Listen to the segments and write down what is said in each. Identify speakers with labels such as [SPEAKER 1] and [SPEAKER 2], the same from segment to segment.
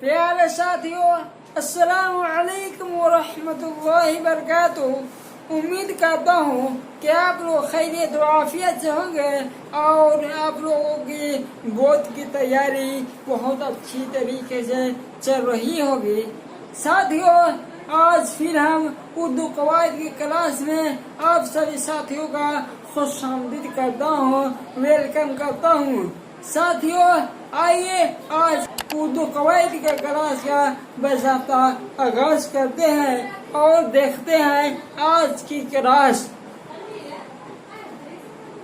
[SPEAKER 1] प्यारे साथियों, अस्सलाम वालेकुम वरहमतुल्लाहि वबरकातुहू। उम्मीद करता हूँ कि आप लोग खैरियत और आफियत से होंगे और आप लोगों की बोध की तैयारी बहुत अच्छी तरीके से चल रही होगी। साथियों, आज फिर हम उर्दू कवायद की क्लास में आप सभी साथियों का खुशामदीद करता हूँ, वेलकम करता हूँ। साथियों, आइए आज उर्दू कवायद के क्लास का बाज़ाब्ता आगाज करते हैं और देखते हैं आज की क्लास।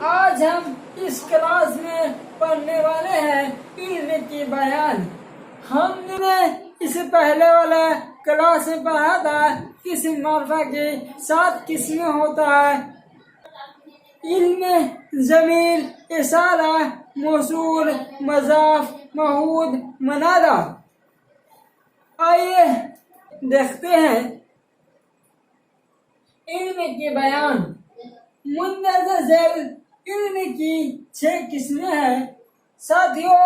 [SPEAKER 1] आज हम इस क्लास में पढ़ने वाले हैं इल्म की बयान। हमने इससे पहले वाला क्लास में पढ़ा था किस्म मार्फा के 7 किस्में होता है। इल्म, ज़मीर, इशारा, मौसूल, मज़ाफ, महूद, मनादा। आइए देखते हैं इल्म के बयान। मुंदरजा झैल इल्म की 6 किस्में हैं। साथियों,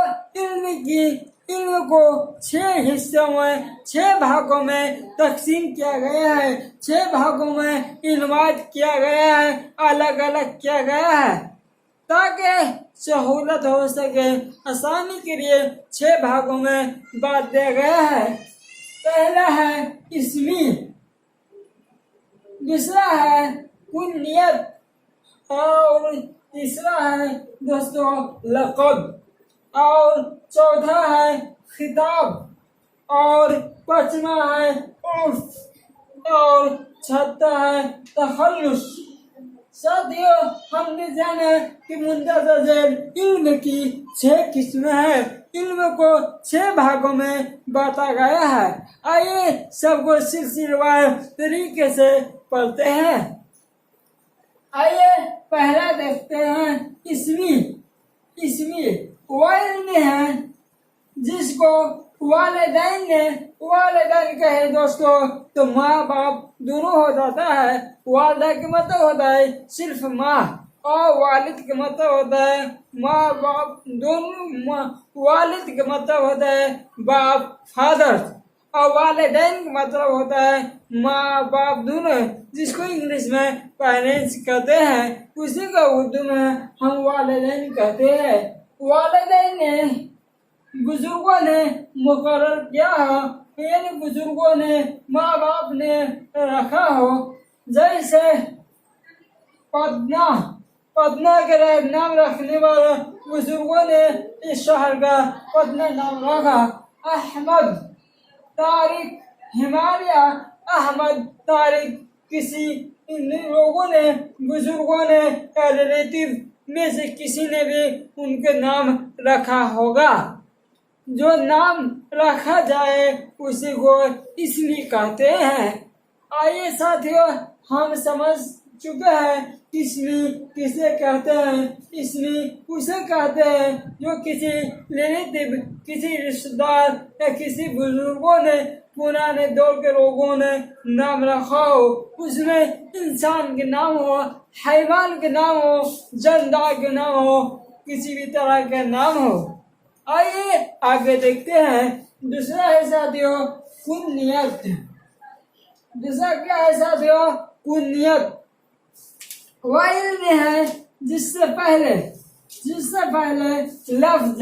[SPEAKER 1] इल्म को 6 हिस्सों में 6 भागों में तकसीम किया गया है। 6 भागों में इन्वाइट किया गया है, अलग अलग किया गया है ताकि सहूलत हो सके। आसानी के लिए 6 भागों में बांट दिया गया है। पहला है इस्मी, दूसरा है कुन्नियत और तीसरा है दोस्तों लक़ब और चौथा है खिताब और पांचवा है उर्फ और छठा है तखल्लुस। साथियों, हमने जाना कि मुंदरजा झैल इल्म की 6 किस्में हैं। इल्म को 6 भागों में बांटा गया है। आइए सबको सिलसिलेवार तरीके से पढ़ते हैं। आइए पहला देखते हैं इस्मी। वह इल्म है जिसको वालिदैन कहे दोस्तों तो माँ बाप दोनों हो जाता है। वालिदा के मतलब होता है सिर्फ माँ और वालिद के मतलब होता है माँ बाप दोनों। वालिद के मतलब होता है बाप, फादर, और वालिदैन का मतलब होता है माँ बाप दोनों, जिसको इंग्लिश में पेरेंट्स कहते हैं। उसी का उर्दू में हम वालिदैन कहते हैं। वालिदैन ने बुजुर्गों ने मुकर्रर किया हो, यानी बुजुर्गों ने माँ बाप ने रखा हो। जैसे पटना के नाम रखने वाले बुजुर्गों ने इस शहर का पटना नाम रखा। अहमद, तारिक, हिमालय, अहमद, तारिक, किसी इन लोगों ने बुजुर्गों ने रिलेटिव में से किसी ने भी उनके नाम रखा होगा। जो नाम रखा जाए उसी को इस्मी कहते हैं। आइए साथियों, हम समझ चुके हैं इस्मी किसे कहते हैं। इस्मी उसे कहते हैं जो किसी रिलेटिव, किसी रिश्तेदार या किसी बुजुर्गों ने, पुराने दौर के लोगों ने नाम रखा हो। उसमें इंसान के नाम हो, हैवान के नाम हो, जानदार के नाम हो, किसी भी तरह का नाम हो। आइए आगे देखते हैं। दूसरा है साथियों कुन्नियत। दूसरा क्या है साथियों? कुन्नियत। वह इल्म है जिससे पहले लफ्ज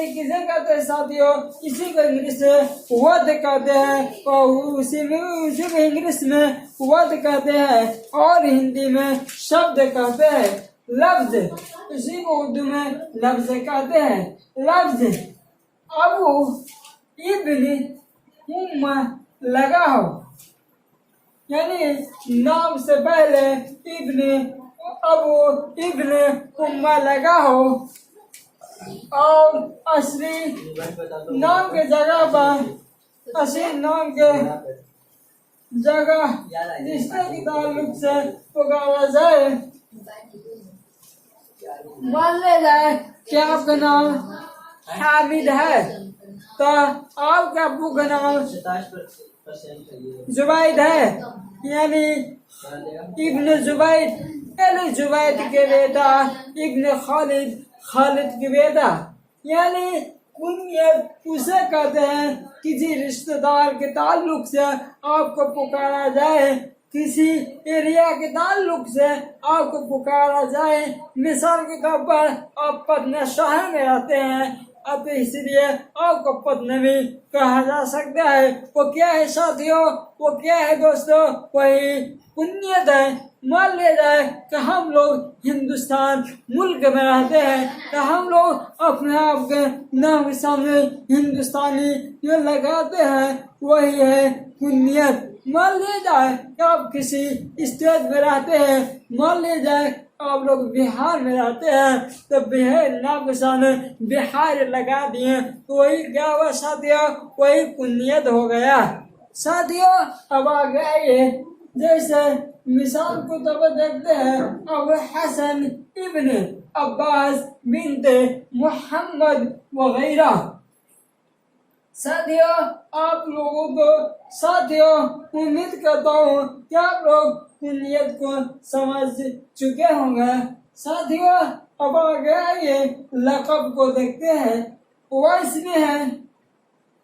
[SPEAKER 1] किसे कहते हैं साथियों? इसी को इंग्लिश में वर्ड कहते हैं और उसी को इंग्लिश में वर्ड कहते हैं और हिंदी में शब्द कहते हैं। लफ्ज, इसी को उर्दू में लफ्ज कहते हैं। लफ्ज अबू इब्न उम्मा लगा हो, यानी नाम से पहले अबू इब्न उम्मा लगा हो और असली नाम के जगह पर असली नाम के जगह रिश्ते के ताल्लुक से पुकारा जाए। मान ले जाए कि आपका नाम हामिद है तो आपका अब्बू का नाम जुबैद है, यानी इब्न जुबैद, यानी जुबैद के बेटा, इब्न खालिद, खालिद के बेटा, यानी कुनियत उसे कहते हैं किसी रिश्तेदार के ताल्लुक से आपको पुकारा जाए, किसी एरिया के ताल्लुक से आपको पुकारा जाए। मिसाल के तौर पर आप पटना शहर में रहते हैं, अब इसलिए आपको पटना भी कहा जा सकता है। वो क्या है साथियों, वो क्या है दोस्तों, वही पुण्यत है। मान लिया जाए कि हम लोग हिंदुस्तान मुल्क में रहते हैं, तो हम लोग अपने आप के नाम के सामने हिंदुस्तानी जो लगाते हैं वही है पुण्यत। मान लिया जाए कि आप किसी स्टेट में रहते हैं, मान लिया जाए आप लोग बिहार में रहते हैं, तो बिहार नाम के सामने बिहार लगा दिए, तो वही क्या हुआ साथियों, वही पुण्यत हो गया। साथियों अब आ गया ये, जैसे मिसाल को तब देखते हैं अब हसन इब्न अब्बास बिनते मोहम्मद वगैरह। साथियों आप लोगों को साथियों उम्मीद करता हूँ कि आप लोग पुण्यत को समझ चुके होंगे। साथियों अब आ गया ये लक़ब को देखते हैं। वो इसमें है,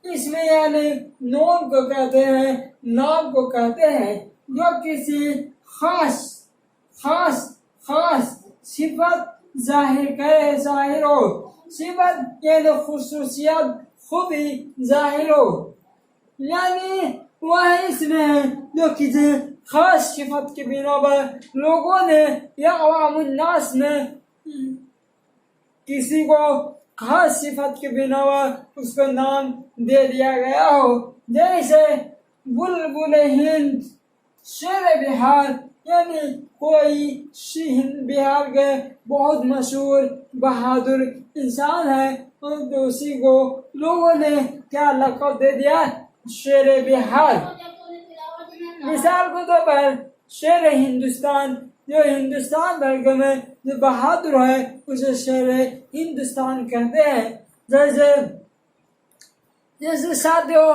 [SPEAKER 1] इसमें यानी नाम को कहते हैं, नाम को कहते हैं जो किसी खास खास खास सिफत जाहिर करे, जाहिर हो, सिफत यानी खुसूसियत खूबी जाहिर हो, यानी वह इसमें है जो किसी खास सिफत के बिना पर लोगों ने या अवामुन्नास ने किसी को खास सिफत के बिना पर उसको नाम दे दिया गया हो। जैसे बुलबुल हिंद, शेर बिहार, यानी कोई हिंद बिहार के बहुत मशहूर बहादुर इंसान है, तो उसी को लोगों ने क्या लक़ब दे दिया, शेर बिहार। मिसाल के तौर पर शेर हिंदुस्तान, जो हिंदुस्तान भर में जो बहादुर है उसे शेर हिंदुस्तान कहते हैं। जैसे जैसे साथियों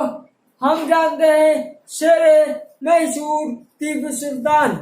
[SPEAKER 1] हम जानते हैं शेर मैसूर टीपू सुल्तान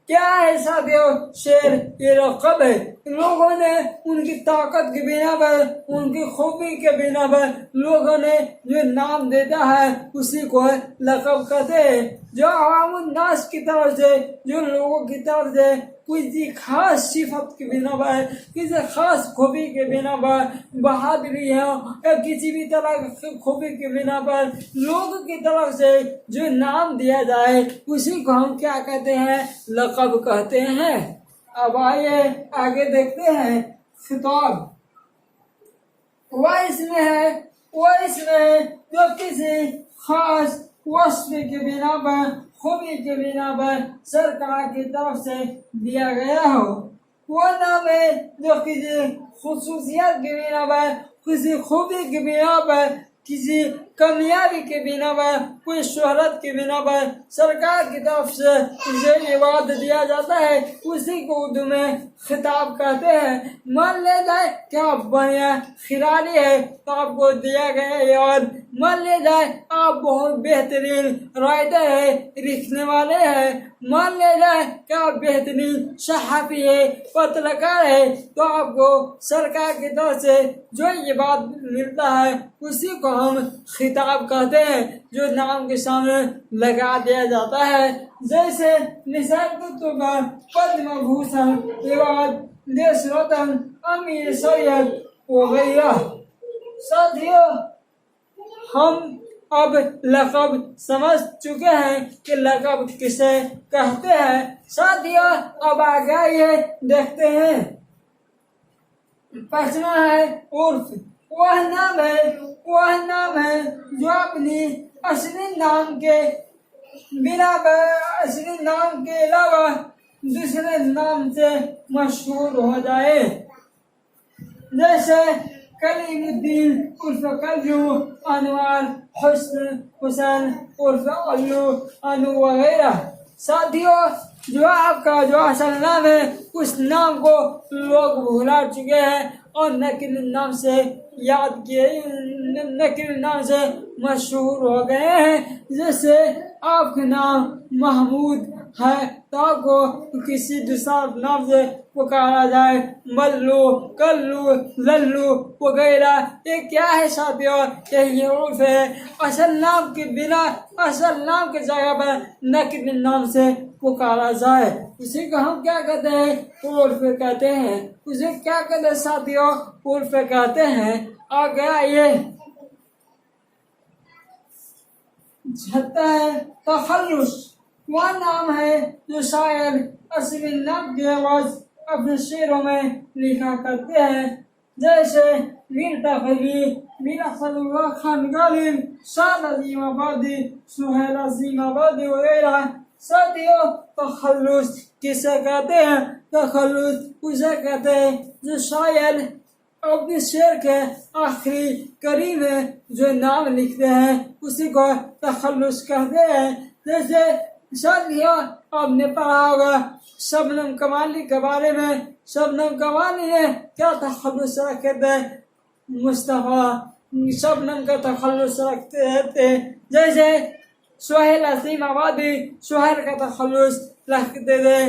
[SPEAKER 1] क्या है साथियों, शेर ये लक़ब है। लोगों ने उनकी ताकत के बिना पर, उनकी खूबी के बिना पर लोगों ने जो नाम देता है उसी को लक़ब कहते हैं। जो अवामुन्नास की तरफ से, जो लोगों की तरफ से किसी खास सिफत के बिना पर, किसी खास खूबी के बिना पर बहादुरी है या किसी भी तरह की खूबी के बिना पर लोगों की तरफ से जो नाम दिया जाए उसी को हम क्या कहते हैं, लक़ब कहते हैं। अब आइए आगे देखते हैं खिताब। वह इसमें है, वह इसमें है जो किसी खास वस्फ के बिना पर, खूबी के बिना पर सरकार की तरफ से दिया गया हो। वो नाम है जो किसी खुसूसियत के बिना पर, किसी खूबी के बिना पर, किसी कामयाबी के बिना पर, कोई शोहरत के बिना पर सरकार की तरफ से उसे अवार्ड दिया जाता है, उसी को उर्दू में खिताब कहते हैं। मान ले जाए कि आप बढ़िया खिलाड़ी है तो आपको दिया गया अवार्ड। मान ले जाए आप बहुत बेहतरीन राइटर है, लिखने वाले हैं, मान ले जाए कि आप बेहतरीन सहाफ़ी है, पत्रकार है, तो आपको सरकार की तरफ से जो ये बात मिलता है उसी को हम खिताब कहते हैं, जो नाम के सामने लगा दिया जाता है। जैसे मिसाल के तौर पर पद्म भूषण, अवार्ड, देश रत्न, अमीर सैयद वगैरह। साथियों हम अब लक़ब समझ चुके हैं कि लक़ब किसे कहते हैं। साथियों अब आगे देखते हैं, पहला है उर्फ। वह नाम है जो अपनी असली नाम के बिना पर, असली नाम के अलावा दूसरे नाम से मशहूर हो जाए। जैसे कलीमुद्दीन उर्फ कल्लू, अनवर, हुस्न, हुसैन उर्फ अल्लू, अनु वगैरह। साथियों जो आपका जो असल नाम है उस नाम को लोग भुला चुके हैं और नकली नाम से याद किए, नकीर नाम से मशहूर हो गए हैं। जैसे आपका नाम महमूद है तो आपको किसी दूसरा नाम से पुकारा जाए, मल्लू, कल्लू, लल्लू वगैरह। ये क्या है साथियों, यही उर्फ है। असल नाम के बिना, असल नाम के जगह पर नकीर नाम से पुकारा जाए, उसी को हम क्या कहते हैं, उर्फ कहते हैं। उसे क्या कहते हैं साथियों, उर्फ कहते हैं। आ गया ये तखल्लुस, वह नाम है जो शायर असली नाम के आवाज अपने शेरों में लिखा करते हैं। जैसे मीर तफरी, मीर असदुल्लाह खान गालिब, शाद अजीमाबादी, सुहेल अजीमाबादी वगैरह। साथियों तखल्लुस किसे कहते हैं, तखल्लुस उसे कहते हैं जो शायर अपने शेर के आखिरी करीब में जो नाम लिखते हैं उसी को तखल्लुस कहते हैं। जैसे साथियों आपने पढ़ा होगा शबनम कमाली के बारे में। शबनम कमाली ने क्या तखल्लुस रखे थे, मुस्तफा शबनम का तखल्लुस रखते थे। जैसे सुहेल अजीम आबादी, सुहेल का तखल्लुस रखते थे।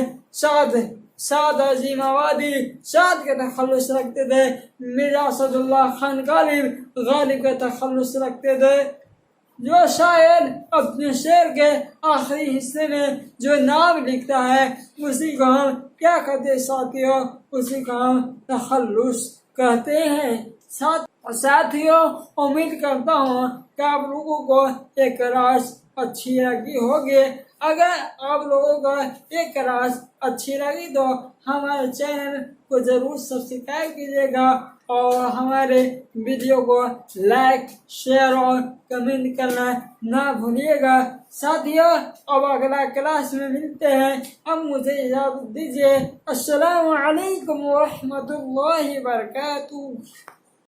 [SPEAKER 1] शाद अजीम आबादी, शाद का तखल्लुस रखते थे। मिर्जा असदुल्लाह खान गालिब, गालिब का तखल्लुस रखते थे। जो शायर अपने शेर के आखिरी हिस्से में जो नाम लिखता है उसी को हम क्या कहते हैं साथियों, उसी को हम तखल्लुस कहते हैं। साथियों उम्मीद करता हूँ कि आप लोगों को एक क्लास अच्छी लगी होगी। अगर आप लोगों को एक क्लास अच्छी लगी तो हमारे चैनल को जरूर सब्सक्राइब कीजिएगा और हमारे वीडियो को लाइक, शेयर और कमेंट करना ना भूलिएगा। साथियों अब अगला क्लास में मिलते हैं। अब मुझे इजाजत दीजिए। अस्सलामु अलैकुम व रहमतुल्लाहि व बरकातुहू।